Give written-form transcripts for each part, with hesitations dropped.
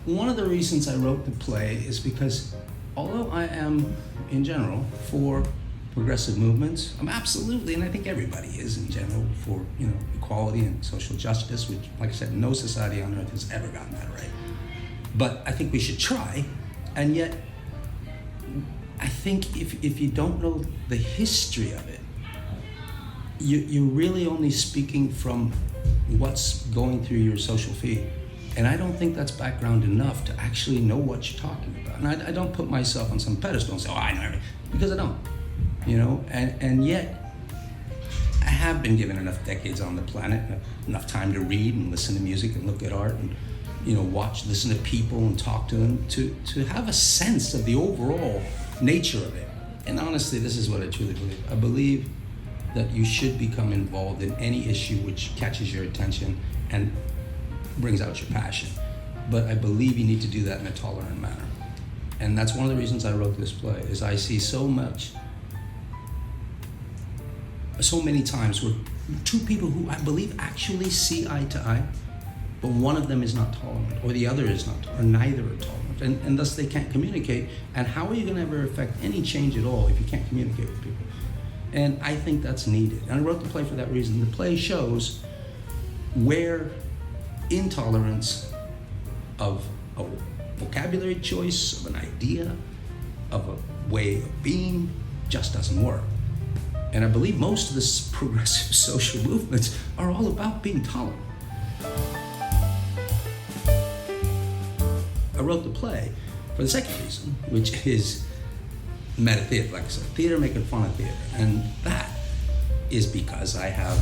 one of the reasons I wrote the play is because although I am, in general, for progressive movements, I'm absolutely, and I think everybody is in general, for equality and social justice, which, like I said, no society on earth has ever gotten that right. But I think we should try, and yet I think if you don't know the history of it, you're really only speaking from what's going through your social feed. And I don't think that's background enough to actually know what you're talking about. And I don't put myself on some pedestal and say, I know everything, because I don't. And yet I have been given enough decades on the planet, enough time to read and listen to music and look at art and listen to people and talk to them to have a sense of the overall nature of it. And honestly, this is what I truly believe. I believe that you should become involved in any issue which catches your attention and brings out your passion. But I believe you need to do that in a tolerant manner. And that's one of the reasons I wrote this play, is I see so many times where two people who I believe actually see eye to eye, but one of them is not tolerant, or the other is not, or neither are tolerant, and thus they can't communicate. And how are you going to ever affect any change at all if you can't communicate with people? And I think that's needed. And I wrote the play for that reason. The play shows where intolerance of a vocabulary choice, of an idea, of a way of being just doesn't work. And I believe most of the progressive social movements are all about being tolerant. I wrote the play for the second reason, which is meta theater, like I said, theater making fun of theater. And that is because I have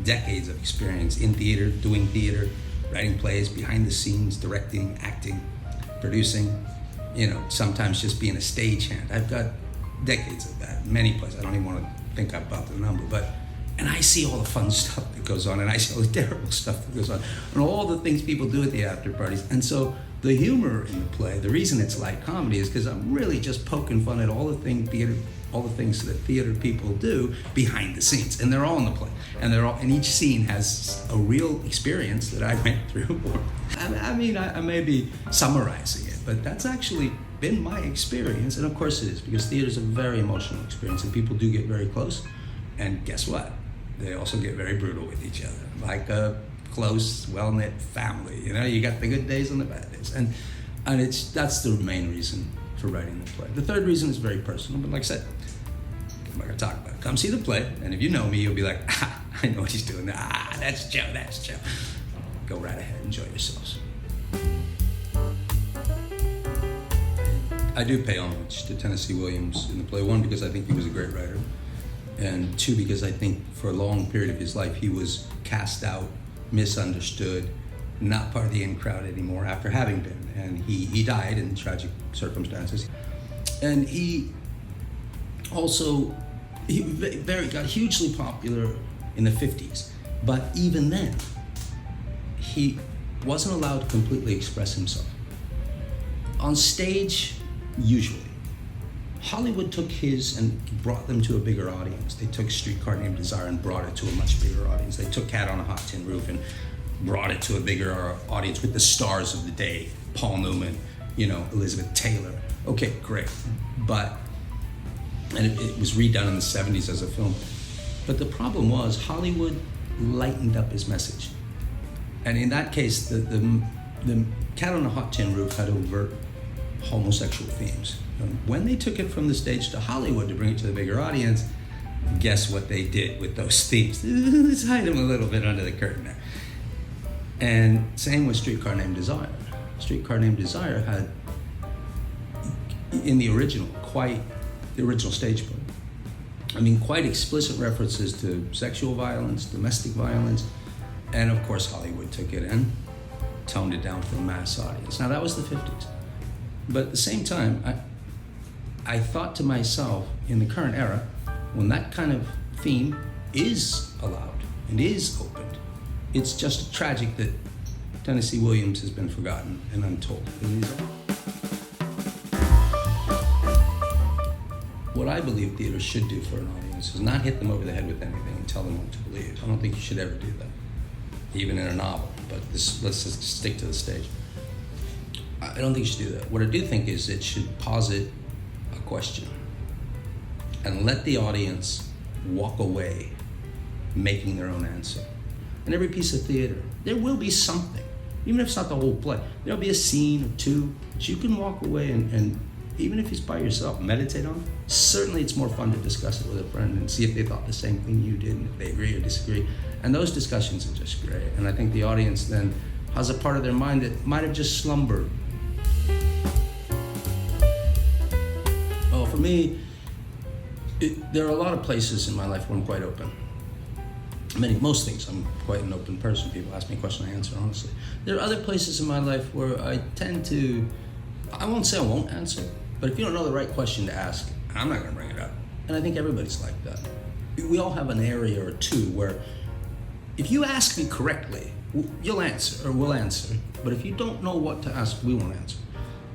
decades of experience in theater, doing theater, writing plays, behind the scenes, directing, acting, producing, sometimes just being a stagehand. I've got decades of that, many plays. I don't even want to think about the number, and I see all the fun stuff that goes on, and I see all the terrible stuff that goes on, and all the things people do at the after parties. And so the humor in the play, the reason it's light comedy, is because I'm really just poking fun at all the things that theater people do behind the scenes, and they're all in the play, and each scene has a real experience that I went through. I may be summarizing it, but that's actually been my experience. And of course it is, because theater is a very emotional experience, and people do get very close, and guess what? They also get very brutal with each other, like a close, well-knit family. You got the good days and the bad days, and that's the main reason for writing the play. The third reason is very personal, but like I said, I'm not gonna talk about it. Come see the play, and if you know me, you'll be like, I know what he's doing. That's Joe. Go right ahead, enjoy yourselves. I do pay homage to Tennessee Williams in the play. One, because I think he was a great writer, and two, because I think for a long period of his life he was cast out, misunderstood, not part of the in crowd anymore after having been. And he died in tragic circumstances. And he also got hugely popular in the 50s. But even then, he wasn't allowed to completely express himself. On stage, usually. Hollywood took his and brought them to a bigger audience. They took Streetcar Named Desire and brought it to a much bigger audience. They took Cat on a Hot Tin Roof and brought it to a bigger audience with the stars of the day, Paul Newman, Elizabeth Taylor. Okay, great. And it was redone in the 70s as a film. But the problem was Hollywood lightened up his message. And in that case, the Cat on a Hot Tin Roof had overt homosexual themes. And when they took it from the stage to Hollywood to bring it to the bigger audience, guess what they did with those themes? Let's hide them a little bit under the curtain there. And same with Streetcar Named Desire. Streetcar Named Desire had, in the original stage play, quite explicit references to sexual violence, domestic violence, and of course Hollywood took it and toned it down for the mass audience. Now that was the 50s. But at the same time, I thought to myself, in the current era, when that kind of theme is allowed and is opened, it's just tragic that Tennessee Williams has been forgotten and untold. What I believe theater should do for an audience is not hit them over the head with anything and tell them what to believe. I don't think you should ever do that, even in a novel, but let's just stick to the stage. I don't think you should do that. What I do think is it should posit a question and let the audience walk away making their own answer. In every piece of theater, there will be something, even if it's not the whole play. There'll be a scene or two that you can walk away and even if it's by yourself, meditate on. Certainly it's more fun to discuss it with a friend and see if they thought the same thing you did and if they agree or disagree. And those discussions are just great. And I think the audience then has a part of their mind that might have just slumbered. Well, for me, there are a lot of places in my life where I'm quite open. Most things, I'm quite an open person. People ask me a question, I answer honestly. There are other places in my life where I tend to, I won't say I won't answer, but if you don't know the right question to ask, I'm not gonna bring it up. And I think everybody's like that. We all have an area or two where if you ask me correctly, you'll answer, or we'll answer. But if you don't know what to ask, we won't answer.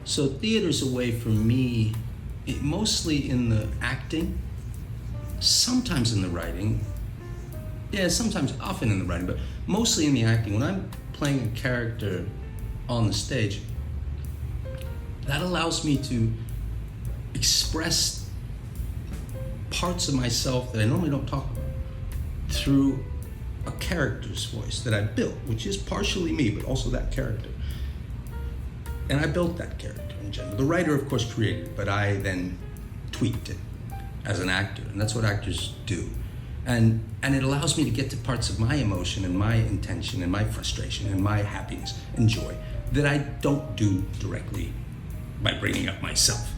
So theater's a way for me, mostly in the acting, sometimes in the writing, often in the writing, but mostly in the acting. When I'm playing a character on the stage, that allows me to express parts of myself that I normally don't talk about through a character's voice that I built, which is partially me, but also that character. And I built that character in general. The writer, of course, created it, but I then tweaked it as an actor, and that's what actors do. And it allows me to get to parts of my emotion and my intention and my frustration and my happiness and joy that I don't do directly by bringing up myself.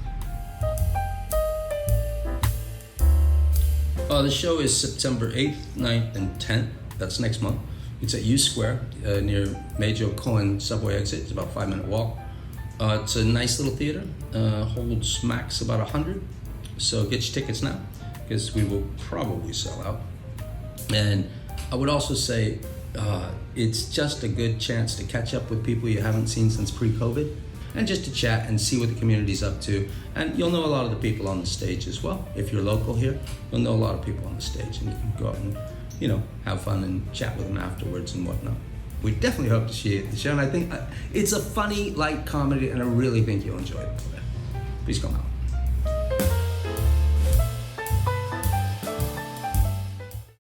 The show is September 8th, 9th, and 10th. That's next month. It's at U Square near Major Cohen subway exit. It's about a 5-minute walk. It's a nice little theater. Holds max about 100. So get your tickets now, because we will probably sell out. And I would also say it's just a good chance to catch up with people you haven't seen since pre-COVID, and just to chat and see what the community's up to. And you'll know a lot of the people on the stage as well. If you're local here, you'll know a lot of people on the stage, and you can go out and, have fun and chat with them afterwards and whatnot. We definitely hope to see you at the show, and I think it's a funny, light comedy, and I really think you'll enjoy it. Please come out.